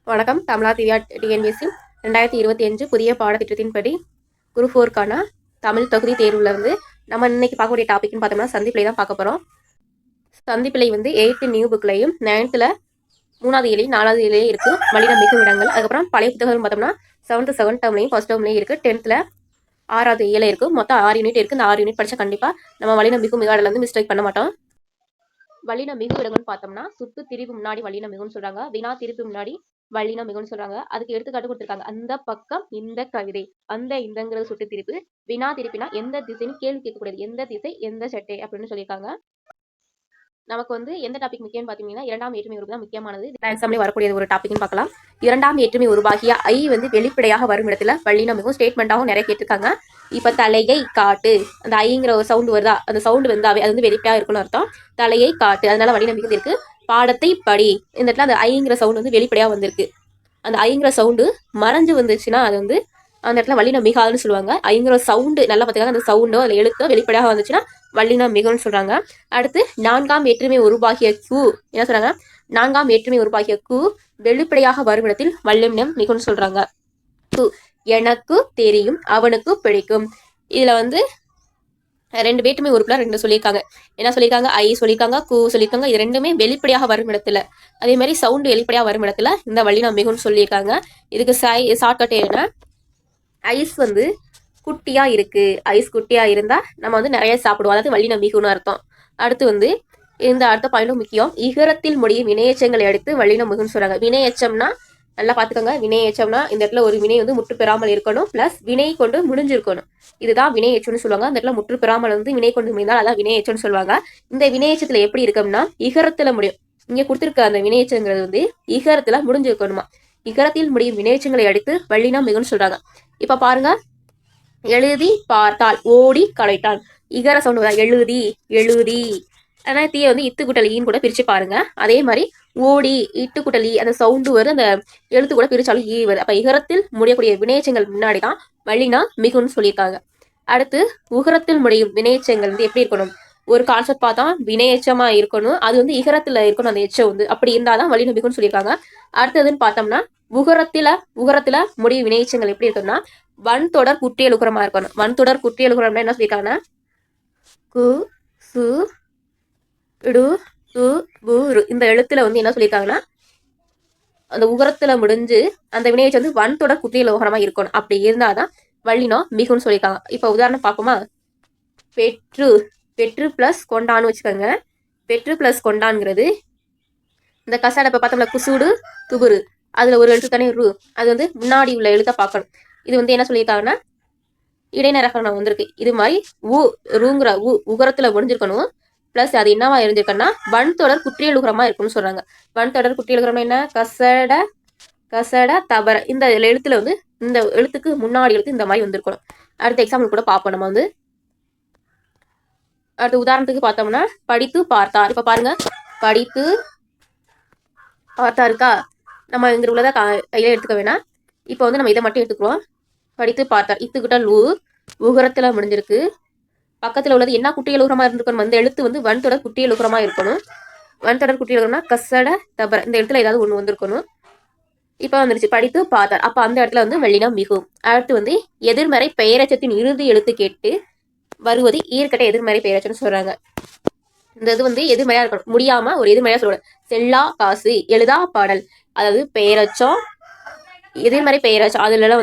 வணக்கம். தமிழா திவ்யா டிஎன்பிஎஸ்சி 2025 புதிய பாடத்திட்டத்தின்படி குரூப் 4க்கான தமிழ் தொகுதி தேர்வில் நம்ம இன்னைக்கு பார்க்கக்கூடிய டாபிக்னு பார்த்தோம்னா சந்திப்பிலை தான் பார்க்க போகிறோம். சந்திப்பிலை 8th நியூ புக்லையும் 9th 3வது இலையும் 4வது இலையும் இருக்குது. வழிடம் மிகும் இடங்கள். அதுக்கப்புறம் பழைய புத்தகம் பார்த்தோம்னா 7th செகண்ட் டேர்ம்லையும் ஃபர்ஸ்ட் டேர்ம்லையும் இருக்குது. 10th 6வது இலை இருக்குது. மொத்தம் 6 யூனிட் இருக்குது. இந்த 6 யூனிட் படித்தா கண்டிப்பாக நம்ம வழிடம் மிகும் மிகாடல மிஸ்டேக் பண்ண மாட்டோம். வழிடம் மிகு இடங்கள்னு பார்த்தோம்னா சுட்டு திரிவு முன்னாடி வழிடம் மிகுன்னு சொல்றாங்க. வினா திருப்பி முன்னாடி வள்ளினம் மிகுன்னு சொல்றாங்க. அதுக்கு எடுத்துக்காட்டு கொடுத்துருக்காங்க. அந்த பக்கம் இந்த கவிதை, அந்த இந்தங்கிறது சுட்டு திருப்பு. வினா திருப்பினா எந்த திசைன்னு கேள்வி கேட்கக்கூடாது. எந்த திசை எந்த சட்டை அப்படின்னு சொல்லியிருக்காங்க. நமக்கு எந்த டாபிக் முக்கியம்னு பார்த்தீங்கன்னா இரண்டாம் வேற்றுமை உருவு தான் முக்கியமானது. எக்ஸாம்லேயே வரக்கூடிய ஒரு டாபிக்னு பார்க்கலாம். இரண்டாம் வேற்றுமை உருவாகிய ஐ வெளிப்படையாக வரும் இடத்துல வள்ளினம் மிகவும் ஸ்டேட்மெண்ட்டாகவும் நிறைய கேட்டிருக்காங்க. இப்போ தலையை காட்டு, அந்த ஐங்கிற ஒரு சவுண்டு வருதா, அந்த சவுண்டு வந்தாவே அது வெளிப்படையாக இருக்குன்னு அர்த்தம். தலையை காட்டு, அதனால வள்ளினம் மிகுந்து இருக்கு. பாடத்தை படி, இந்த இடத்துல அந்த ஐங்கிற சவுண்டு வெளிப்படையாக வந்திருக்கு. அந்த ஐங்கிற சவுண்டு மறைஞ்சு வந்துச்சுன்னா அது அந்த இடத்துல வள்ளினம் மிகாதுன்னு சொல்லுவாங்க. ஐங்கிற சவுண்டு நல்லா பார்த்துக்காங்க. அந்த சவுண்டோ அதில் எழுத்தோ வெளிப்படையாக வந்துச்சுன்னா வள்ளினம் மிகுன்னு சொல்றாங்க. அடுத்து நான்காம் வேற்றுமை உருவாகிய கு என்ன சொல்றாங்க? நான்காம் வேற்றுமை உருவாகிய கு வெளிப்படையாக வரும் இடத்தில் வள்ளினம் மிகுன்னு சொல்றாங்க. கு எனக்கு தெரியும், அவனுக்கு பிடிக்கும். இதுல ரெண்டு வேற்றுமை உறுப்புல ரெண்டு சொல்லியிருக்காங்க. என்ன சொல்லியிருக்காங்க? ஐ சொல்லியிருக்காங்க, கு சொல்லியிருக்காங்க. இது ரெண்டுமே வெளிப்படையாக வரும் இடத்துல, அதே மாதிரி சவுண்டு வெளிப்படையாக வரும் இடத்துல இந்த வள்ளினம் மிகுன்னு சொல்லியிருக்காங்க. இதுக்கு ஷார்ட்கட் என்ன? ஐஸ் குட்டியா இருக்கு. ஐஸ் குட்டியா இருந்தா நம்ம நிறைய சாப்பிடுவோம். அதாவது வள்ளினம் மிகுன்னு அர்த்தம். அடுத்து இந்த அடுத்த பாயிண்டும் முக்கியம். இகரத்தில் முடியும் வினையச்சங்களை அடுத்து வள்ளினம் மிகுன்னு சொல்றாங்க. வினையச்சம்னா நல்லா பார்த்துக்கோங்க. வினையச்சம்னா இந்த இடத்துல ஒரு வினை முற்று பெறாமல் இருக்கணும், பிளஸ் வினை கொண்டு முடிஞ்சிருக்கணும். இதுதான் வினையச்சம்னு சொல்லுவாங்க. அந்த இடத்துல முற்று பெறாமல் வினை கொண்டு முடிந்தால் அதான் வினையச்சம்னு சொல்லுவாங்க. இந்த வினையச்சத்துல எப்படி இருக்கும்னா இகரத்துல முடியும். இங்க கொடுத்துருக்க அந்த வினையச்சங்கிறது இகரத்துல முடிஞ்சிருக்கணுமா. இகரத்தில் முடியும் வினையச்சங்களை அடுத்து வள்ளினம் மிகுன்னு சொல்றாங்க. இப்ப பாருங்க, எழுதி பார்த்தால், ஓடி களைத்தான். இகர சவுண்ட் எழுதி எழுதி. ஆனா தீய இத்து குட்டல் ஈன்னு கூட பிரிச்சு பாருங்க. அதே மாதிரி ஓடி இட்டு குட்டல் ஈ, அந்த சவுண்டு வருது, அந்த எழுத்து கூட பிரிச்சாலும் ஈ வருது. அப்ப இகரத்தில் முடியக்கூடிய வினையச்சங்கள் முன்னாடிதான் வள்ளினா மிகுன்னு சொல்லியிருக்காங்க. அடுத்து உகரத்தில் முடியும் வினையச்சங்கள் எப்படி இருக்கணும்? ஒரு கான்செப்ட் பார்த்தா வினையச்சமா இருக்கணும். அது இகரத்துல இருக்கணும். அந்த எச்சம் அப்படி இருந்தாதான் வள்ளினம் மிகுன்னு சொல்லியிருக்காங்க. அடுத்ததுன்னு பார்த்தோம்னா உகரத்துல முடியும் வினையச்சங்கள் எப்படி இருக்குன்னா வன் தொடர் குற்றியலுகரமா இருக்கணும். வன் தொடர் குற்றியலுகரம்னா என்ன சொல்லியிருக்காங்கன்னா கு சு டு து பு ரு, இந்த எழுத்துல என்ன சொல்லியிருக்காங்கன்னா அந்த உகரத்துல முடிஞ்சு அந்த வினையச்சு வன் தொடர் குற்றியலுகரமா இருக்கணும். அப்படி இருந்தாதான் வள்ளினம் மிகுன்னு சொல்லியிருக்காங்க. இப்ப உதாரணம் பார்ப்போமா? பெற்று, பெற்று பிளஸ் கொண்டான்னு வச்சுக்கோங்க. பெற்று பிளஸ் கொண்டான்ங்கிறது இந்த கசாடப்ப பார்த்தோம்ல குசுடு துபுரு, அதுல ஒரு எழுத்து தானே ரு, அது முன்னாடி உள்ள எழுத்த பார்க்கணும். இது என்ன சொல்லியிருக்காங்கன்னா இடைநரகணம் வந்திருக்கு. இது மாதிரி ரூங்கிற உகரத்துல முடிஞ்சிருக்கணும். பிளஸ் அது என்னவா இருந்திருக்குன்னா வன் தொடர் குற்றியலுகரமா இருக்குன்னு சொல்றாங்க. வன் தொடர் குற்றியலுகரம் என்ன? கசட கசட தபர, இந்த எழுத்துல இந்த எழுத்துக்கு முன்னாடி எழுத்து இந்த மாதிரி வந்திருக்கணும். அடுத்த எக்ஸாம்பிள் கூட பார்ப்போம். நம்ம அடுத்த உதாரணத்துக்கு பார்த்தோம்னா படித்து பார்த்தார். இப்ப பாருங்க, படித்து பார்த்தாருக்கா, நம்ம இங்க உள்ளதை கையில எடுத்துக்க வேணாம். இப்போ நம்ம இதை மட்டும் எடுத்துக்கிறோம். படித்து பார்த்தார், இத்துக்கிட்ட உகரத்துல முடிஞ்சிருக்கு. பக்கத்துல உள்ளது என்ன குட்டியலுகரமா இருந்திருக்கணும்? அந்த எழுத்து வன் தொடர் குட்டியலுகரமா இருக்கணும். வன் தொடர் குட்டியலுகரம்னா கசட தபர, இந்த இடத்துல ஏதாவது ஒண்ணு வந்திருக்கணும். இப்ப வந்துருச்சு படித்து பார்த்தார். அப்ப அந்த இடத்துல வள்ளினம் மிகும். அடுத்து எதிர்மறை பெயரச்சத்தின் இறுதி எழுத்து கேட்டு வருவது ஈர்க்கட்ட எதிர்மறை பெயரச்சன்னு சொல்றாங்க. இந்த இது எதிர்மறையா இருக்கணும். முடியாம ஒரு எதிர்மறையா சொல்லணும். செல்லா காசு, எழுதா பாடல், அதாவது பெயரச்சம் எதிர்மறை பெயரச்சம் அதுல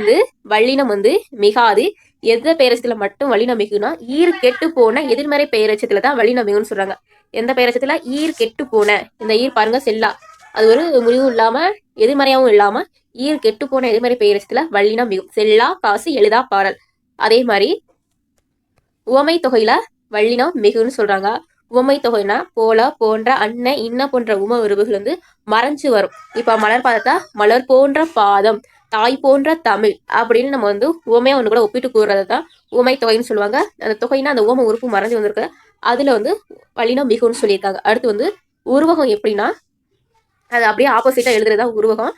வள்ளினம் மிகாது. எந்த பெயரச்சத்துல மட்டும் வள்ளினம் மிகுனா ஈர் கெட்டு போன எதிர்மறை பெயரச்சத்துல தான் வள்ளினம் மிகுன்னு சொல்றாங்க. எந்த பெயரச்சத்துல? ஈர் கெட்டு போன, இந்த ஈர் பாருங்க செல்லா, அது ஒரு முடிவும் இல்லாம எதிர்மறையாவும் இல்லாம ஈர் கெட்டு போன எதிர்மறை பெயரச்சத்துல வள்ளினம் மிகும். செல்லா காசு, எழுதா பாடல். அதே மாதிரி உவமை தொகையில வள்ளினம் மிகுன்னு சொல்றாங்க. உவமை தொகைனா போல, போன்ற, அன்ன, இன்ன போன்ற உம உருவுகள் மறைஞ்சு வரும். இப்ப மலர் பாதத்தா மலர் போன்ற பாதம், தாய் போன்ற தமிழ் அப்படின்னு நம்ம உவமையா கூட ஒப்பிட்டு கூறுறதான் உவமை தொகைன்னு சொல்லுவாங்க. அந்த தொகைனா அந்த உவம உறுப்பு மறைஞ்சு வந்திருக்கு. அதுல வள்ளினம் மிகுன்னு சொல்லியிருக்காங்க. அடுத்து உருவகம் எப்படின்னா அது அப்படியே ஆப்போசிட்டா எழுதுறதா உருவகம்.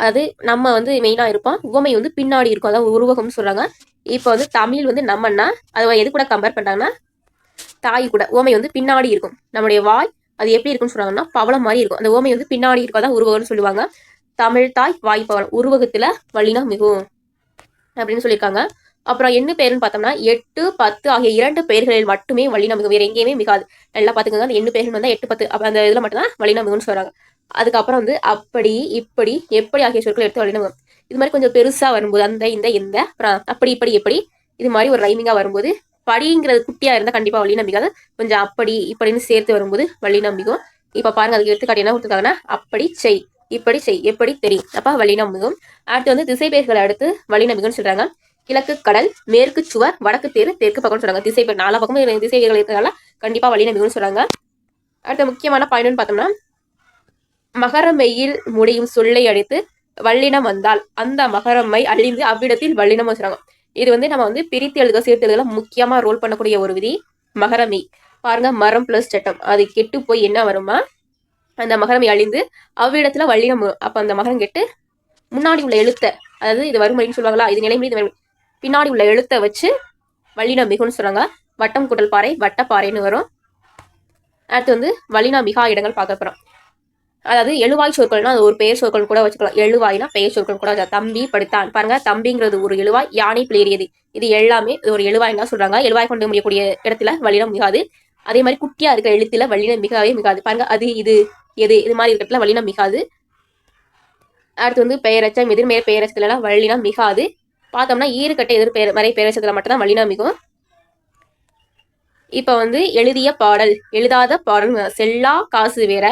அது நம்ம மெயினா இருப்போம். உவமை பின்னாடி இருக்கும், அதான் உருவகம்னு சொல்றாங்க. இப்போ தமிழ் நம்மன்னா அதை எது கூட கம்பேர் பண்றாங்கன்னா தாய் கூட. ஓமை பின்னாடி இருக்கும். நம்முடைய வாய் அது எப்படி இருக்குன்னு சொல்றாங்கன்னா பவளம் மாதிரி இருக்கும். அந்த ஓமை பின்னாடி இருக்கும், அதான் உருவகம்னு சொல்லுவாங்க. தமிழ் தாய் வாய்ப்பவன் உருவகத்துல வல்லினம் மிகும் அப்படின்னு சொல்லியிருக்காங்க. அப்புறம் என்ன பேருன்னு பார்த்தோம்னா 8, 10 ஆகிய 2 பெயர்களில் மட்டுமே வல்லினம் மிகும், வேற எங்கேயுமே மிகாது. நல்லா பாத்துக்கோங்க, அந்த 8 பெயர்கள் வந்தா 8, 10 அப்ப அந்த இதுல மட்டும்தான் வல்லினம் மிகும்னு சொல்றாங்க. அதுக்கப்புறம் வந்து அப்படி, இப்படி, எப்படி ஆகிய சொற்கள் எடுத்து வல்லினம் மிகும். இது மாதிரி கொஞ்சம் பெருசா வரும்போது அந்த இந்த எந்த அப்புறம் அப்படி இப்படி எப்படி இது மாதிரி ஒரு ரைமிங்கா வரும்போது, படிங்கிறது குட்டியா இருந்தா கண்டிப்பா வல்லினம் மிகாது. கொஞ்சம் அப்படி இப்படின்னு சேர்த்து வரும்போது வல்லினம் மிகும். இப்ப பாருங்க, அதுக்கு எடுத்துக்காட்டு என்ன கொடுத்துருக்காங்கன்னா அப்படி செய், இப்படி செய், எப்படி தெரியும், அப்ப வல்லினம் மிகும். அடுத்து வந்து திசை பெயர்களை அடுத்து வல்லினம் மிகும்னு சொல்றாங்க. கிழக்கு கடல், மேற்கு சுவர், வடக்கு தேர், தெற்கு பக்கம்னு சொல்றாங்க. திசை பெயர் 4 பக்கமும் திசைகள் இருக்கிறதால கண்டிப்பா வல்லினம் மிகும்னு சொல்றாங்க. அடுத்த முக்கியமான பாயிண்ட்னு பார்த்தோம்னா மகரமெய்யில் முடியும் சொல்லை அடித்து வல்லினம் வந்தால் அந்த மகரமை அழிந்து அவ்விடத்தில் வல்லினம் சொல்றாங்க. இது வந்து நம்ம வந்து பிரித்து எழுத சேர்த்து எழுதல முக்கியமா ரோல் பண்ணக்கூடிய ஒரு விதி மகரமி. பாருங்க, மரம் பிளஸ் சட்டம், அது கெட்டு போய் என்ன வருமா, அந்த மகரமை அழிந்து அவ்விடத்துல வல்லினம் வரும். அப்ப அந்த மகரம் கெட்டு முன்னாடி உள்ள எழுத்த, அதாவது இது வறுமைன்னு சொல்லுவாங்களா, இது நிலைமை, இது பின்னாடி உள்ள எழுத்தை வச்சு வல்லினம் மிகுன்னு சொல்றாங்க. வட்டம் கூட்டல் பாறை வட்டப்பாறைன்னு வரும். அடுத்து வந்து வல்லினா மிகா இடங்கள் பார்க்க போறோம். அதாவது எழுவாய் சொற்கள்னா அது ஒரு பெயர் சொற்கள் கூட வச்சுக்கலாம். எழுவாய்னா பெயர் சொற்கள் கூட வச்சுக்கலாம். தம்பி படித்தான், பாருங்க தம்பிங்கிறது ஒரு எழுவாய், யானை பிளேறியது, இது எல்லாமே ஒரு எழுவாய் தான் சொல்றாங்க. எழுவாய் கொண்டு முடியக்கூடிய இடத்துல வல்லினம் மிகாது. அதே மாதிரி குட்டியா இருக்கிற எழுத்துல வல்லினம் மிகவே மிகாது. பாருங்க, அது இது எது இது மாதிரி இருக்கிறதுல வல்லினம் மிகாது. அடுத்து வந்து பெயரச்சம், எதிர்மேல் பெயரச்சத்துல எல்லாம் வல்லினம் மிகாது. பார்த்தோம்னா ஈறுகட்டை எதிர் மறை பெயரச்சத்துல மட்டும்தான் வல்லினம் மிகும். இப்ப வந்து எழுதிய பாடல், எழுதாத பாடல், செல்லா காசு வேற,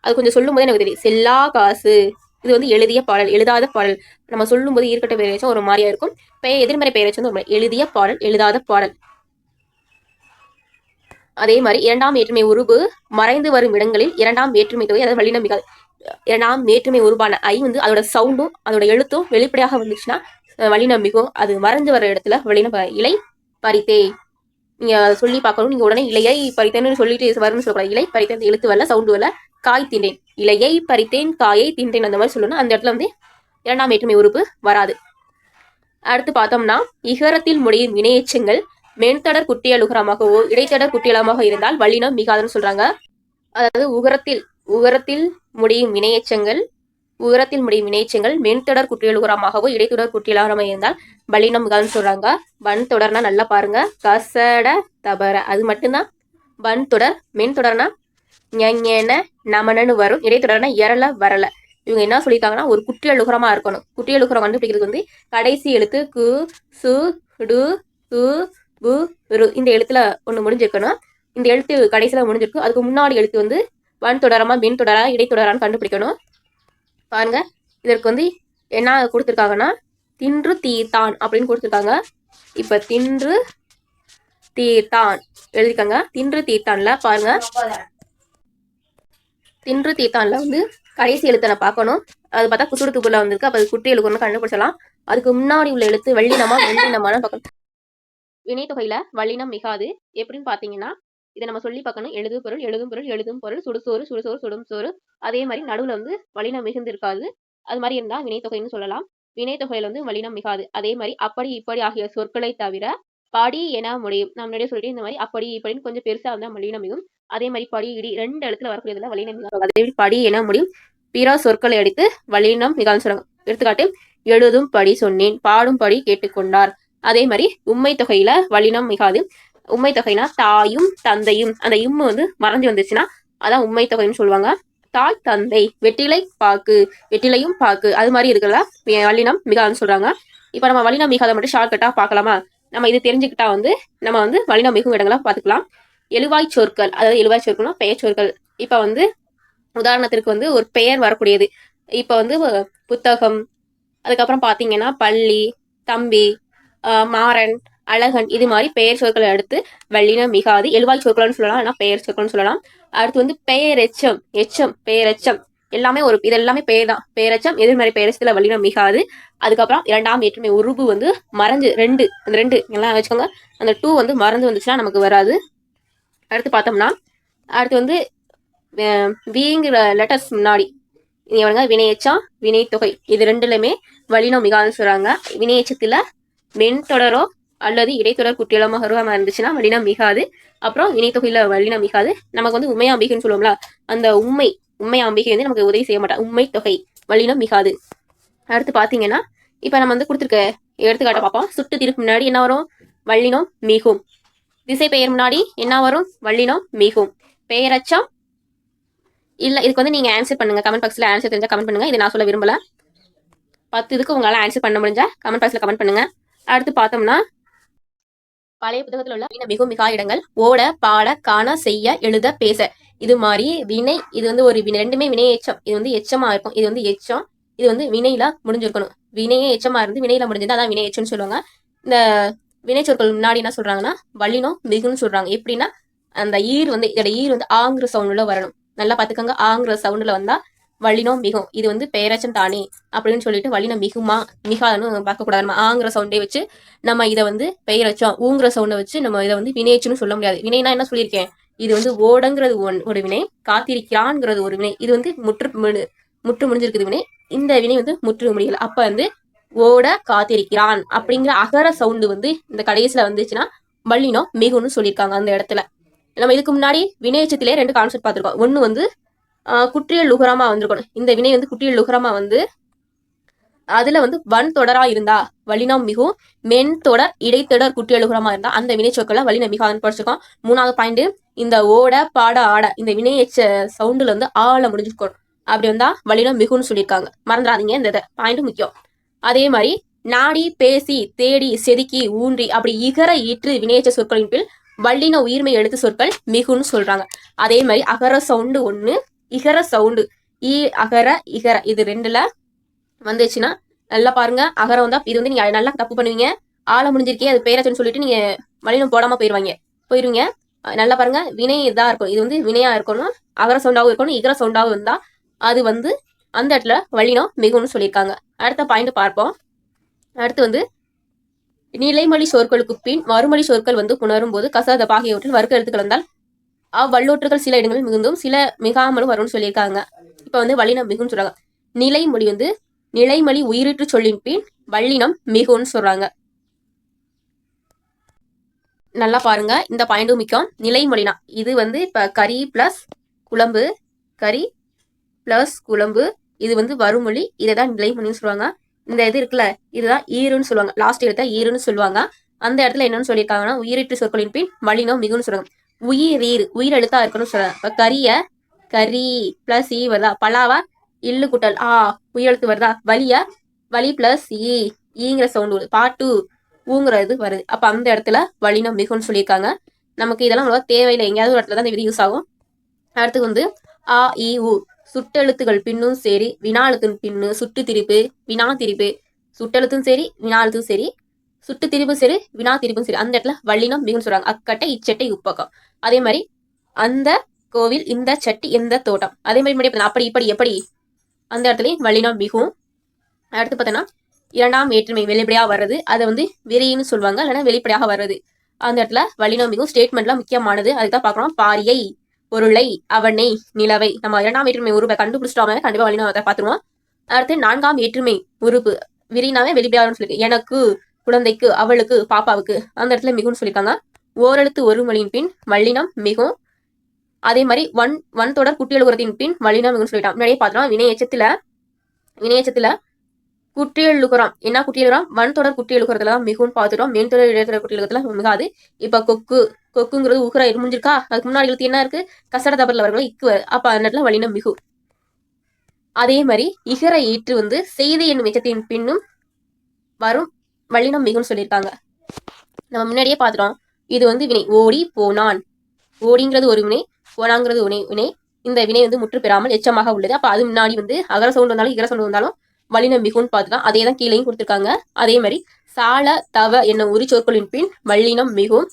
அது கொஞ்சம் சொல்லும் போதே எனக்கு தெரியும். செல்லா காசு இது வந்து எழுதிய பாடல், எழுதாத பாடல். நம்ம சொல்லும் போது ஈர்க்கட்ட பெயரச்சும் ஒரு மாதிரியா இருக்கும். எதிர்மறை பெயரச்சும் வந்து எழுதிய பாடல், எழுதாத பாடல். அதே மாதிரி இரண்டாம் வேற்றுமை உருபு மறைந்து வரும் இடங்களில் இரண்டாம் வேற்றுமை தொகை, அதாவது வல்லினம் மிகாது. இரண்டாம் வேற்றுமை உருவான ஐ வந்து அதோட சவுண்டும் அதோட எழுத்தும் வெளிப்படையாக வந்துச்சுன்னா வல்லினம் மிகும். அது மறைஞ்சு வர இடத்துல வல்லினம். இலை பறித்தே, நீங்க சொல்லி பார்க்கணும். நீங்க உடனே இலையை பறித்தேன்னு சொல்லிட்டு வரும்னு சொல்லக்கூடாது. இலை பறித்தேன், எழுத்து வரல, சவுண்டு வரல. காய் தின்றேன், இலையை பறித்தேன், காயை தின்றேன், அந்த மாதிரி சொல்லணும். அந்த இடத்துல வந்து இரண்டாம் வேற்றுமை உறுப்பு வராது. அடுத்து பார்த்தோம்னா இகரத்தில் முடியும் வினையெச்சங்கள் மென்தொடர் குட்டியலுகரமாகவோ இடைத்தொடர் குட்டியலமாக இருந்தால் வல்லினம் மிகாதுன்னு சொல்றாங்க. அதாவது உகரத்தில் முடியும் வினையெச்சங்கள் மென்தொடர் குற்றியலுகரமாகவோ இடைத்தொடர் குற்றியலாக இருந்தால் வல்லினம் மிகாதுன்னு சொல்றாங்க. வன் தொடர்னா நல்லா பாருங்க, கசட தபர அது மட்டும்தான் வன் தொடர். மென் தொடர்னா ஞன நமனன்னு வரும். இடைத்தொடர்னா எரல வரல. இவங்க என்ன சொல்லியிருக்காங்கன்னா ஒரு குற்றியலுகரமா இருக்கணும். குற்றியலுகரம் கண்டுபிடிக்கிறது வந்து கடைசி எழுத்து கு சு டு கு பு ரு இந்த எழுத்துல ஒண்ணு முடிஞ்சிருக்கணும். இந்த எழுத்து கடைசியில முடிஞ்சிருக்கு. அதுக்கு முன்னாடி எழுத்து வந்து வன் தொடரமா மென் தொடரா இடைத்தொடரான்னு கண்டுபிடிக்கணும். பாருங்க, இதற்கு வந்து என்ன கொடுத்துருக்காங்கன்னா தின்று தீர்த்தான் அப்படின்னு கொடுத்துருக்காங்க. இப்ப தின்று தீர்த்தான் எழுதிக்காங்க. தின்று தீர்த்தான்ல பாருங்க, தின்று தீர்த்தான்ல வந்து கடைசி எழுத்தை நான் பார்க்கணும். அது பார்த்தா குசுடு துப்புல வந்திருக்கு. அப்ப அது குட்டி எழுக்கணும்னு கண்டுபிடிச்சலாம். அதுக்கு முன்னாடி உள்ள எழுத்து வெள்ளினமா வெள்ளினமான பார்க்கணும். வினைத்தொகையில வல்லினம் மிகாது. எப்படின்னு பாத்தீங்கன்னா இதை நம்ம சொல்லி பார்க்கணும். எழுதும் பொருள் எழுதும் பொருள் சுடுசோறு சுடும் சோறு. அதே மாதிரி நடுவுல வந்து வல்லினம் மிகுந்து இருக்காது. அது மாதிரி இருந்தா வினைத்தொகைன்னு சொல்லலாம். வினைத்தொகையில வந்து வல்லினம் மிகாது. அதே மாதிரி அப்படி இப்படி ஆகிய சொற்களை தவிர படி என முடியும். நான் முன்னாடியே சொல்லிட்டு இந்த மாதிரி அப்படி இப்படின்னு கொஞ்சம் பெருசா வந்தா வல்லினம் மிகும். அதே மாதிரி படி இடி 2 இடத்துல வரக்கூடியதுல வல்லினம் மிகாது. அதே மாதிரி படி என முடியும் பிற சொற்களை அடித்து வல்லினம் மிகாதுன்னு சொல்றாங்க. எடுத்துக்காட்டு எழுதும் படி சொன்னேன், பாடும் படி கேட்டுக்கொண்டார். அதே மாதிரி உண்மை தொகையில வல்லினம் மிகாது. உண்மை தொகைனா தாயும் தந்தையும், அந்த இம்மு வந்து மறைஞ்சு வந்துச்சுன்னா அதான் உண்மை தொகைன்னு சொல்லுவாங்க. தாய் தந்தை, வெற்றிலை பாக்கு, வெற்றிலையும் பாக்கு, அது மாதிரி இருக்குல்ல வல்லினம் மிகாதுன்னு சொல்றாங்க. இப்ப நம்ம வல்லினம் மிகாத மட்டும் ஷார்ட்கட்டா பார்க்கலாமா? நம்ம இது தெரிஞ்சுக்கிட்டா வந்து நம்ம வந்து வல்லினம் மிகும் இடங்களா பார்த்துக்கலாம். எழுவாய் சொற்கள், அதாவது எழுவாய் சொற்கள்னா பெயர் சொற்கள். இப்ப வந்து உதாரணத்திற்கு வந்து ஒரு பெயர் வரக்கூடியது. இப்ப வந்து புத்தகம், அதுக்கப்புறம் பாத்தீங்கன்னா பள்ளி, தம்பி, மாறன், அழகன், இது மாதிரி பெயர் சொற்களை அடுத்து வல்லினம் மிகாது. எழுவாய் சொற்கள்னு சொல்லலாம், ஆனா பெயர் சொற்கள்னு சொல்லலாம். அடுத்து வந்து பெயரெச்சம், பெயரெச்சம் எல்லாமே இது எல்லாமே பெயர் தான். பெயரெச்சம் எதிர்மறை பெயரச்சத்துல வல்லினம் மிகாது. அதுக்கப்புறம் இரண்டாம் வேற்றுமை உருபு வந்து மறைஞ்சு அந்த ரெண்டு எல்லாம் வச்சுக்கோங்க. அந்த 2 வந்து மறைஞ்சு வந்துச்சுன்னா நமக்கு வராது. அடுத்து பார்த்தோம்னா அடுத்து வந்து விங்கிற லெட்டர்ஸ் முன்னாடி வினையெச்சம் வினைத்தொகை இது ரெண்டுலயுமே வல்லினம் மிகாதுன்னு சொல்றாங்க. வினையெச்சத்துல மென் தொடரோ அல்லது இடைத்தொடர் குற்றியலமாக இருந்துச்சுன்னா வல்லினம் மிகாது. அப்புறம் வினைத்தொகையில வல்லினம் மிகாது. நமக்கு வந்து உண்மையாம்பிகைன்னு சொல்லுவோம்ல, அந்த உண்மை அம்பிகை வந்து நமக்கு உதவி செய்ய மாட்டா. உண்மை தொகை வல்லினம் மிகாது. அடுத்து பார்த்தீங்கன்னா இப்போ நம்ம வந்து கொடுத்துருக்க எடுத்துக்காட்ட பார்ப்போம். சுட்டு திருப்பு முன்னாடி என்ன வரும்? வல்லினம் மிகும். திசை பெயர் முன்னாடி என்ன வரும்? வல்லினம் மிகும். பெயரச்சம் இல்லை. இதுக்கு வந்து நீங்கள் ஆன்சர் பண்ணுங்க. கமெண்ட் பாக்ஸில் ஆன்சர் தெரிஞ்சால் கமெண்ட் பண்ணுங்க. இதை நான் சொல்ல விரும்பல. 10 இதுக்கு உங்களால் ஆன்சர் பண்ண முடிஞ்சா கமெண்ட் பாக்ஸில் கமெண்ட் பண்ணுங்க. அடுத்து பார்த்தோம்னா பழைய புத்தகத்தில் உள்ள மிகும் மிகா இடங்கள் ஓட, பாட, காண, செய்ய, எழுத, பேச. இது மாதிரி வினை. இது வந்து ஒரு வினை. ரெண்டுமே வினை எச்சம். இது வந்து எச்சமா இருக்கும். இது வந்து எச்சம். இது வந்து வினையில முடிஞ்சிருக்கணும். வினையே எச்சமா இருந்து வினையில முடிஞ்சது அதான் வினை எச்சம்னு சொல்லுவாங்க. இந்த வினை சொற்கள் முன்னாடி என்ன சொல்றாங்கன்னா வல்லினம் மிகுன்னு சொல்றாங்க. எப்படின்னா அந்த ஈர் வந்து இதோட ஈர் வந்து ஆங்கிற சவுண்டுல வரணும். நல்லா பாத்துக்கோங்க. ஆங்கிற சவுண்டுல வந்தா வல்லினம் மிகும். இது வந்து பெயரச்சம் தானே அப்படின்னு சொல்லிட்டு வல்லினம் மிகுமா மிகாதுன்னு பார்க்கக்கூடாது. நம்ம ஆங்கிற சவுண்டே வச்சு நம்ம இதை வந்து பெயரச்சம், ஊங்கிற சவுண்டை வச்சு நம்ம இதை வந்து வினையச்சுன்னு சொல்ல முடியாது. வினைனா என்ன சொல்லியிருக்கேன்? இது வந்து ஓடங்கிறது ஒரு வினை, காத்திருக்கிறான்ங்கிறது ஒரு வினை. இது வந்து முற்று முடிஞ்சிருக்குது வினை. இந்த வினை வந்து முற்று முடியல. அப்ப வந்து ஓட காத்திருக்கிறான் அப்படிங்கிற அகர சவுண்டு வந்து இந்த கடைசியில வந்துச்சுன்னா வல்லினம் மிகுன்னு சொல்லியிருக்காங்க அந்த இடத்துல. நம்ம இதுக்கு முன்னாடி வினையச்சத்திலே 2 கான்செப்ட் பார்த்திருக்கோம். ஒண்ணு வந்து குற்றியல் லுகரமா வந்திருக்கணும். இந்த வினை வந்து குற்றியல் லுகரமா வந்து அதுல வந்து வன் தொடரா இருந்தா வல்லினம் மிகும். மென் தொடர் இடைத்தொடர் குற்றியலுகரமா இருந்தா அந்த வினை சொற்களை வல்லினம் மிகாதுன்னு படிச்சிருக்கோம். 3வது பாயிண்ட் இந்த ஓட, பாட, ஆட இந்த வினையச்ச சவுண்டுல வந்து ஆள முடிஞ்சிருக்கணும். அப்படி வந்தா வல்லினம் மிகுன்னு சொல்லியிருக்காங்க. மறந்துடாதீங்க, இந்த பாயிண்ட் முக்கியம். அதே மாதிரி நாடி, பேசி, தேடி, செதுக்கி, ஊன்றி அப்படி இகர ஈற்று வினையச்ச சொற்களின் பின் வல்லின உயிர்மை எழுத்து சொற்கள் மிகுன்னு சொல்றாங்க. அதே மாதிரி அகர சவுண்டு ஒண்ணு, இகர சவுண்டு ஈ அகர இகர இது 2ல வந்துச்சுன்னா நல்லா பாருங்க. அகரம் வந்தா இது வந்து நீங்க நல்லா தப்பு பண்ணுவீங்க. ஆள முடிஞ்சிருக்கே அது பேரச்சன்னு சொல்லிட்டு நீங்க வல்லினம் போடாம போயிருவீங்க. நல்லா பாருங்க. வினை இதா இருக்கும். இது வந்து வினையா இருக்கணும். அகர சவுண்டாவும் இருக்கணும். இகர சவுண்டாவும் இருந்தா அது வந்து அந்த இடத்துல வல்லினம் மிகுன்னு சொல்லியிருக்காங்க. அடுத்த பாயிண்ட் பார்ப்போம். அடுத்து வந்து நிலைமொழி சொற்களுக்கு பின் மறுமொழி சொற்கள் வந்து புணரும் போது கசத பாகியவற்றில் வர்க்க எழுத்துக்கள் வந்தால் அவ்வல்லூற்றுகள் சில இடங்களில் மிகுந்தும் சில மிகாமலும் வரும்னு சொல்லியிருக்காங்க. இப்ப வந்து வல்லினம் மிகுன்னு சொல்றாங்க. நிலைமொழி வந்து நிலைமொழி உயிரிட்டு சொல்லின் பின் வல்லினம் மிகுன்னு சொல்றாங்க. நல்லா பாருங்க. இந்த பாயிண்டும் முக்கியம். நிலைமொழினா இது வந்து இப்ப கறி பிளஸ் குழம்பு, கறி பிளஸ் குழம்பு இது வந்து வருமொழி. இதைதான் நிலைமொழின்னு சொல்லுவாங்க. இந்த இது இருக்குல்ல இதுதான் ஈருன்னு சொல்லுவாங்க. லாஸ்ட் எழுத்த ஈருன்னு சொல்லுவாங்க. அந்த இடத்துல என்னன்னு சொல்லியிருக்காங்கன்னா உயிரிட்டு சொற்களின் பின் வல்லினம் மிகுன்னு சொல்றாங்க. உயிர் எழுத்தா இருக்கணும்னு சொல்றாங்க. இப்ப கரிய கரி பிளஸ் ஈ வருதா? பலாவா இல்லு குட்டல் உயிரெழுத்து வருதா? வலி பிளஸ் ஈங்கிற சவுண்ட் வருது. பாட்டு ஊங்கிறது வருது. அப்ப அந்த இடத்துல வல்லினம் மிகுன்னு சொல்லியிருக்காங்க. நமக்கு இதெல்லாம் அவ்வளவா தேவையில்லை. எங்கேயாவது ஒரு இடத்துல தான் இந்த விதி யூஸ் ஆகும். அடுத்து வந்து ஆ இ உ சுட்டெழுத்துகள் பின்னும் சரி, வினா எழுத்தின் பின்னு சுட்டு திரிப்பு, வினா திரிப்பு, சுட்டெழுத்தும் சரி, வினா எழுத்தும் சரி, சுட்டு திரிப்பும் சரி, வினா திரிப்பும் சரி, அந்த இடத்துல வல்லினம் மிகுன்னு சொல்றாங்க. அக்கட்டை, இச்சட்டை, உப்பக்கம். அதே மாதிரி அந்த கோவில், இந்த சட்டி, எந்த தோட்டம், அதே மாதிரி அப்படி இப்படி எப்படி அந்த இடத்துலயும் வல்லினம் மிகும். அடுத்து பார்த்தோன்னா 2ஆம் வேற்றுமை வெளிப்படையா வர்றது அதை வந்து விரைன்னு சொல்லுவாங்க. இல்லைன்னா வெளிப்படையாக வர்றது அந்த இடத்துல வல்லினம் மிகும். ஸ்டேட்மெண்ட்லாம் முக்கியமானது. அதுதான் பார்க்கணும். பாரியை, பொருளை, அவனை, நிலவை. நம்ம 2ஆம் வேற்றுமை உறுப்பை கண்டுபிடிச்சிட்டோம். கண்டிப்பா வல்லினம் அதை பார்த்துருவோம். அடுத்து 4ஆம் வேற்றுமை உறுப்பு விரினாவே வெளிப்படையாகனு சொல்லி எனக்கு, குழந்தைக்கு, அவளுக்கு, பாப்பாவுக்கு அந்த இடத்துல மிகுன்னு சொல்லியிருக்காங்க. ஓரெழுத்து ஒரு மொழியின் பின் வல்லினம் மிகும். அதே மாதிரி வன் தொடர் குற்றியலுகரத்தின் பின் வல்லினம் மிகுன்னு சொல்லிட்டான். முன்னாடியே பார்த்தோம். வினையச்சத்துல குற்றியலுகரம் என்ன குற்றியலுகரம்? வன் தொடர் குற்றியலுகரத்துல தான் மிகுன்னு பார்த்துட்டோம். மென் தொடர் இடைத்தொடர் குற்றியலுகரத்துல மிகாது. இப்ப கொக்குங்கிறது உகர முடிஞ்சிருக்கா? அதுக்கு முன்னாடி எழுத்து என்ன இருக்கு? கசட தபர்ல வரல இக்கு. அப்ப அந்த இடத்துல வல்லினம் மிகு. அதே மாதிரி இகர ஈற்று வந்து செய்தி என்னும் எச்சத்தின் பின்னும் வரும் வல்லினம் மிகுன்னு சொல்லியிருக்காங்க. நம்ம முன்னாடியே பார்த்துட்டோம். இது வந்து வினை. ஓடி போனான். ஓடிங்கிறது ஒரு வினை, போனாங்கிறது வினை. இந்த வினை வந்து முற்று பெறாமல் எச்சமாக உள்ளது. அப்ப அது முன்னாடி வந்து அகர சவுண்ட் வந்தாலும் இகர சவுண்ட் வந்தாலும் வல்லினம் மிகுன்னு பார்த்துதான். அதே தான் கீழையும் கொடுத்துருக்காங்க. அதே மாதிரி சால தவ என்னும் உரி சொற்களின் பின் வல்லினம் மிகும்.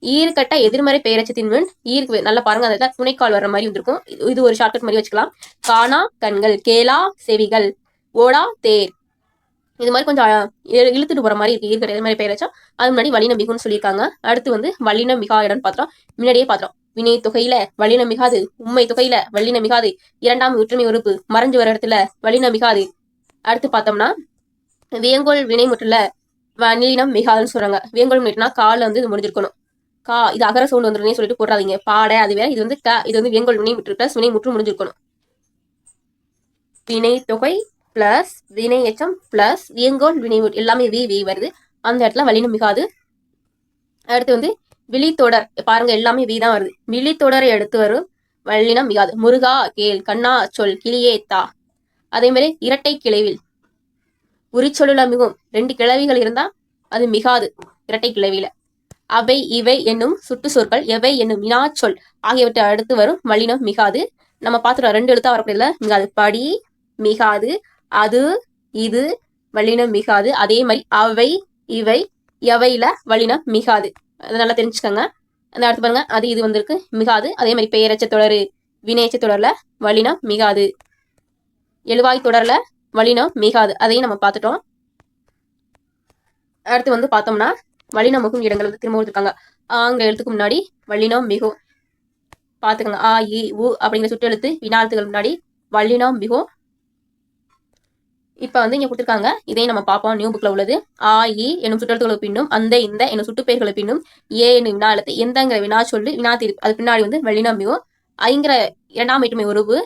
ஈர்கட்ட எதிர்மறை பெயரச்சத்தின் முன் ஈர்க்கு நல்லா பாருங்க. அதுல துணைக்கால் வர்ற மாதிரி வந்திருக்கும். இது ஒரு ஷார்ட்கட் மாதிரி வச்சுக்கலாம். காணா கண்கள், கேளா செவிகள், ஓடா தேர். இது மாதிரி கொஞ்சம் இழுத்துட்டு போற மாதிரி இருக்கு. ஈர்க்கட்ட எதிர்மறை பெயரச்சம் அது முன்னாடி வல்லினம் மிகுன்னு சொல்லியிருக்காங்க. அடுத்து வந்து வல்லினம் மிகா இடம்னு பார்த்தோம். முன்னாடியே பார்த்தோம். வினை தொகையில வல்லினம் மிகாது, உண்மை தொகையில வல்லினம் மிகாது, 2ஆம் ஒற்றுமை உறுப்பு மறைஞ்சு வர இடத்துல வல்லினம் மிகாது. அடுத்து பார்த்தோம்னா வேங்கோல் வினை முற்றுல வல்லினம் மிகாதுன்னு சொல்றாங்க. வேங்கோல் முற்றுனா கால வந்து இது முடிஞ்சிருக்கணும். இது அகர சவுண்ட் வந்துருன்னே சொல்லிட்டு போடுறாதீங்க. பாட அது வேற. இது வந்து வேங்கோல் வினை முற்று பிளஸ் வினை முற்று முடிஞ்சிருக்கணும். வினை தொகை பிளஸ் வினை எச்சம் பிளஸ் வியங்கோல் வினைவுட் எல்லாமே வி வருது. அந்த இடத்துல வல்லினம் மிகாது. அடுத்து வந்து விழித்தொடர் பாருங்க, எல்லாமே வி தான் வருது. விழித்தொடரை அடுத்து வரும் வல்லினம் மிகாது. முருகா கேள், கண்ணா சொல், கிளியே தா. அதே மாதிரி இரட்டை கிளைவில் உரிச்சொல்லுல மிகும் 2 கிளவிகள் இருந்தா அது மிகாது இரட்டை கிளவியில. அவை இவை என்னும் சுட்டு சொற்கள், எவை என்னும் வினாச்சொல் ஆகியவற்றை அடுத்து வரும் வல்லினம் மிகாது. நம்ம பார்த்துட்டோம் 2 எழுத்தா வரக்கூடியதுல மிகாது. படி மிகாது, அது இது வல்லினம் மிகாது. அதே மாதிரி அவை இவை எவையில வல்லினம் மிகாது. அதை நல்லா தெரிஞ்சுக்கோங்க. அந்த அடுத்து பாருங்க, அது இது வந்திருக்கு மிகாது. அதே மாதிரி பெயரச்ச தொடர் வினையச்ச தொடர்ல வல்லினம் மிகாது. எழுவாய் தொடர்ல வல்லினம் மிகாது. அதையும் நம்ம பார்த்துட்டோம். அடுத்து வந்து பார்த்தோம்னா வல்லினம் மிகும் இடங்கள் வந்து திரும்ப இருக்காங்க. ஆங்கிற எழுத்துக்கு முன்னாடி வல்லினம் மிகும் பார்த்துக்கோங்க. ஆ இ உ அப்படிங்கிற சுற்றெழுத்து வினாழ்த்துகள் முன்னாடி வல்லினம் மிகும். இப்ப வந்து இங்க கொடுத்துருக்காங்க, இதையும் நம்ம பார்ப்போம். நியூ புக்ல உள்ளது. ஆ இ என்னும் சுற்றெழுத்துகளுக்கு பின்னும் அந்த இந்த என்னும் சுட்டுப்பெயர்களுக்கு பின்னும் ஏ என்னும் வினா எழுத்து எந்தங்கிற வினா சொல்லு வினா தீர்ப்பு அது பின்னாடி வந்து வல்லினம் மிகும். ஐங்கிற 2ஆம் வேற்றுமை உருவு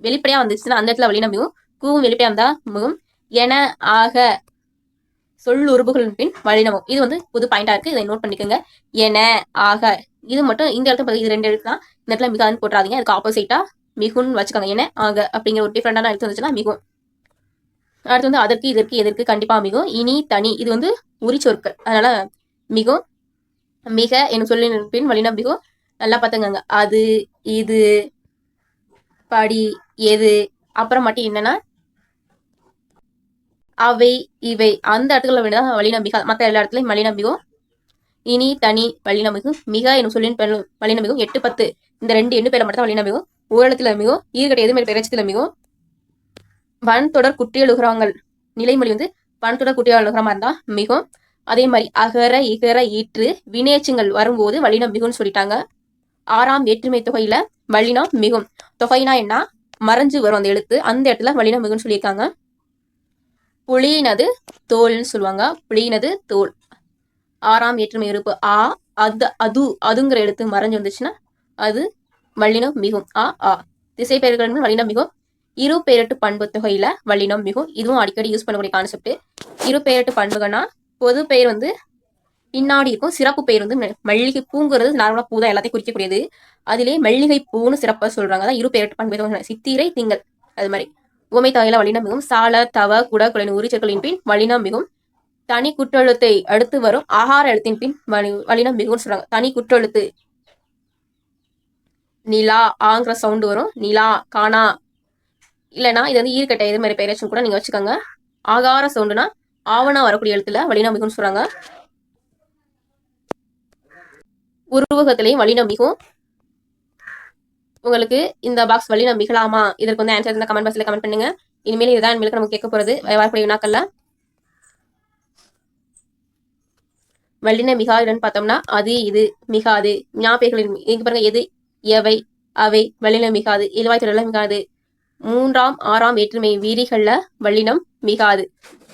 வெளிப்படையா வந்துச்சுன்னா அந்த இடத்துல வல்லினம் மிகும். கூவும் வெளிப்படையா இருந்தா மிகும். என ஆக சொல் உருபுகளின் பின் வல்லினமும். இது வந்து புது பாயிண்டா இருக்கு, இதை நோட் பண்ணிக்கோங்க. என ஆக இது மட்டும் இந்த இடத்துல இது 2 எழுத்து தான். இந்த இடத்துல மிகாதுன்னு போட்டுறாதீங்க. அதுக்கு ஆப்போசிட்டா மிகுன்னு வச்சுக்கோங்க. என ஆக அப்படிங்கிற ஒரு டிஃப்ரெண்டான எழுத்து வந்துச்சுன்னா மிகும். அடுத்து வந்து அதற்கு இதற்கு எதற்கு கண்டிப்பா மிகும். இனி தனி இது வந்து உரி சொற்கள், அதனால மிகும். மிக என்னும் சொல்லின் பின் வல்லினம் மிகும். நல்லா பார்த்துங்க. அது இது படி எது அப்புறம் மட்டும் என்னன்னா அவை இவை அந்த இடத்துல வேண்டியதான் வல்லினம் மிக. மற்ற எல்லா இடத்துலையும் வல்லினம் மிகும். இனி தனி வல்லினம் மிகும். மிக என்னும் சொல்லின் வல்லினம் மிகும். 8 10 இந்த 2 எண்ணு பேரை மட்டும் வல்லினம் மிகும். ஓரளத்துல மிகும். ஈர்கட்டை எது மாதிரி பெயரச்சத்துல மிகும். வன் தொடர் குற்றியலுகிறவங்கள் நிலைமொழி வந்து வன் தொடர் குற்றியலுகிறமா இருந்தா மிகும். அதே மாதிரி அகர இகர ஈற்று வினையச்சங்கள் வரும்போது வல்லினம் மிகும்னு சொல்லிட்டாங்க. 6ஆம் வேற்றுமை தொகையில வல்லினம் மிகும். தொகைனா என்ன, மறைஞ்சு வரும் அந்த எழுத்து, அந்த இடத்துல வல்லினம் மிகும்னு சொல்லியிருக்காங்க. புலியினது தோல்னு சொல்லுவாங்க. புலியினது தோல் 6ஆம் வேற்றுமை உறுப்பு ஆ அது அதுங்கிற எழுத்து மறைஞ்சு வந்துச்சுன்னா அது வல்லினம் மிகும். ஆ திசை பெயர்கள் வல்லினம் மிகும். இரு பெயரட்டு பண்பு தொகையில வல்லினம் மிகும். இதுவும் அடிக்கடி யூஸ் பண்ணக்கூடிய கான்செப்ட். இரு பெயரட்டு பண்புகள்னா பொது பெயர் வந்து பின்னாடி இருக்கும், சிறப்பு பெயர் வந்து மல்லிகை பூங்கிறது நார்மலா பூ தான் எல்லாத்தையும் குறிக்கக்கூடியது. அதிலே மல்லிகை பூன்னு சிறப்பா சொல்றாங்க. அதான் இரு பெயரட்டு பண்பு. சித்திரை திங்கள் அது மாதிரி. உவமை தொகையில வல்லினம் மிகும். சால தவ குட குலன் உரிச்சொற்களின் பின் வல்லினம் மிகும். தனி குற்றெழுத்தை அடுத்து வரும் ஆகார எழுத்தின் பின் வல்லினம் மிகும்னு சொல்றாங்க. தனி குற்றெழுத்து நிலா ஆங்கிற சவுண்டு வரும். நிலா காணா இல்லைன்னா இது வந்து ஈர்க்கட்டை எது மாதிரி பெயரச்சும் கூட நீங்க வச்சுக்கோங்க. ஆகார சவுண்டுனா ஆவணா வரக்கூடிய எழுத்துல வல்லினம் மிகும்னு சொல்றாங்க. உருவகத்திலையும் வல்லினம் மிகும். உங்களுக்கு இந்த பாக்ஸ் வல்லினம் மிகலாமா, இதற்கு வந்து ஆன்சர் இருந்தால் கமெண்ட் பாக்ஸ்ல கமெண்ட் பண்ணுங்க. இனிமேல் இதுதான் இனிமேல் நம்ம கேட்க போறது வரக்கூடிய வினாக்கள்ல. வல்லினம் மிகாதுன்னு பார்த்தோம்னா அது இது மிகாது. ஞாபகங்களின் இங்க பாருங்க, எது எவை அவை வல்லினம் மிகாது. இழுவாய் தொடர்ல மிகாது. 3ஆம் 6ஆம் வேற்றுமை வீரிகள்ல வல்லினம் மிகாது.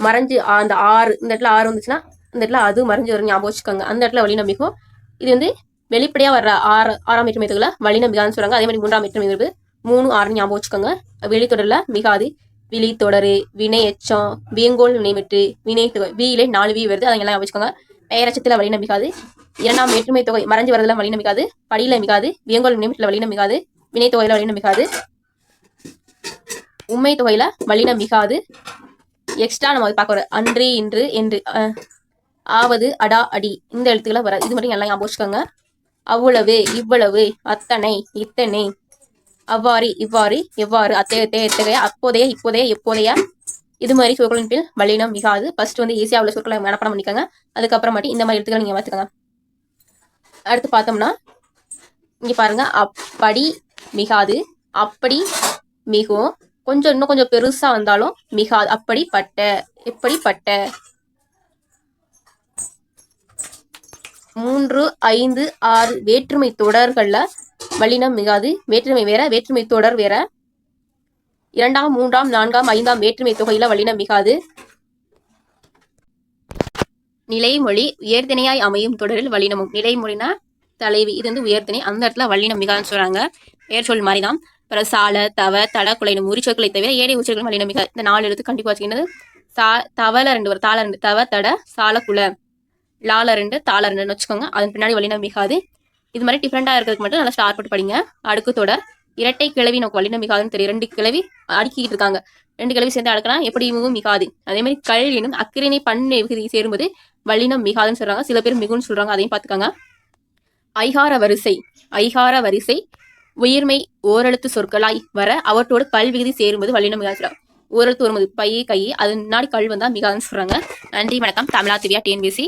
மறைஞ்சு அந்த 6 இந்த இடத்துல 6 வந்துச்சுன்னா இந்த இடத்துல அது மறைஞ்சு வரும், ஞாபகம் வச்சுக்கோங்க. அந்த இடத்துல வல்லினம் மிகும். இது வந்து வெளிப்படையா வர்ற 6ஆம் வேற்றுமை தொகுல வல்லினம் மிகாதுன்னு சொல்றாங்க. அதே மாதிரி 3ஆம் வேற்றுமை விருது 3 6 ஞாபகம் வச்சுக்கோங்க. வெளித்தொடர்ல மிகாது. விழித்தொடரு வினை எச்சம் வியங்கோல் வினைவிட்டு வினை தொகை வீலே 4 வி வருது, அதை எல்லாம் வச்சுக்கோங்க. பெயரச்சத்துல வல்லினம் மிகாது. 2ஆம் வேற்றுமை தொகை மறைஞ்சு வரதுல வல்லினம் மிகாது. படியில மிகாது. வியங்கோல் வினைவிட்டுல வல்லினம் மிகாது. வினை தொகையில வல்லினம் மிகாது. உண்மை தொகையில வல்லினம் மிகாது. எக்ஸ்ட்ரா நம்ம பார்க்க அன்று இன்று என்று ஆவது அடா அடி இந்த எழுத்துக்களை வராது. இது மட்டும் எல்லாம் ஞாபகம் வச்சுக்கோங்க. அவ்வளவு இவ்வளவு அத்தனை இத்தனை அவ்வாறு இவ்வாறு எவ்வாறு அத்தகைய எத்தகைய அப்போதைய இப்போதைய எப்போதைய இது மாதிரி சொற்களின் பின் வல்லினம் மிகாது. ஃபர்ஸ்ட் வந்து ஈஸியா உள்ள சொற்களை மனப்பாடம் பண்ணிக்கோங்க. அதுக்கப்புறமாட்டி இந்த மாதிரி எழுத்துக்களை நீங்க பார்த்துக்கோங்க. அடுத்து பார்த்தோம்னா இங்க பாருங்க, அப்படி மிகாது. அப்படி மிகும். கொஞ்சம் இன்னும் கொஞ்சம் பெருசா வந்தாலும் மிகாது. அப்படிப்பட்ட எப்படிப்பட்ட. 3 5 6 வேற்றுமை தொடர்கள்ல வல்லினம் மிகாது. வேற்றுமை வேற, வேற்றுமை தொடர் வேற. 2ஆம் 3ஆம் 4ஆம் 5ஆம் வேற்றுமை தொகையில வல்லினம் மிகாது. நிலைமொழி உயர்திணையாய் அமையும் தொடரில் வல்லினமும். நிலைமொழினா தலைவி இது வந்து உயர்த்திணை, அந்த இடத்துல வல்லினம் மிகாதுன்னு சொல்றாங்க. பெயர் சொல் மாதிரி தான். அப்புறம் சால, தவ, தட, குலைனும் உரிச்சொற்களை தவிர ஏழை உச்சர்களும் வல்லினம் மிகாது. இந்த 4 எழுத்து கண்டிப்பா வச்சுக்கினது. தவல 2 வரும், தாள 2, தவ, தட, சால, குல, லால 2, தாள 2ன்னு வச்சுக்கோங்க. அதன் பின்னாடி வல்லினம் மிகாது. இது மாதிரி டிஃப்ரெண்டா இருக்கிறதுக்கு மட்டும் நல்லா ஸ்டார் போட்டு படிங்க. அடுக்கு தொடர், இரட்டை கிளவி நமக்கு வல்லினம் மிகாதுன்னு தெரியும். 2 கிளவி அடுக்கிட்டு இருக்காங்க, 2 கிளவி சேர்ந்து அடுக்கலாம் எப்படி மிகாது. அதே மாதிரி கல் எனும் அக்கிரிணை பண்ணு விகுதி சேரும்போது வல்லினம் மிகாதுன்னு சொல்றாங்க. சில பேர் மிகுன்னு சொல்றாங்க, அதையும் பார்த்துக்காங்க. ஐகார வரிசை உயிர்மை ஓரெழுத்து சொற்களாய் வர அவற்றோடு கல் விகுதி சேரும்போது வல்லினம் மிகாது சொல்றாங்க. ஓரெழுத்து வரும்போது பை கை அது முன்னாடி கல் வந்தா மிகாதுன்னு சொல்றாங்க. நன்றி, வணக்கம். தமிழா திவ்யா, டிஎன்பிஎஸ்சி.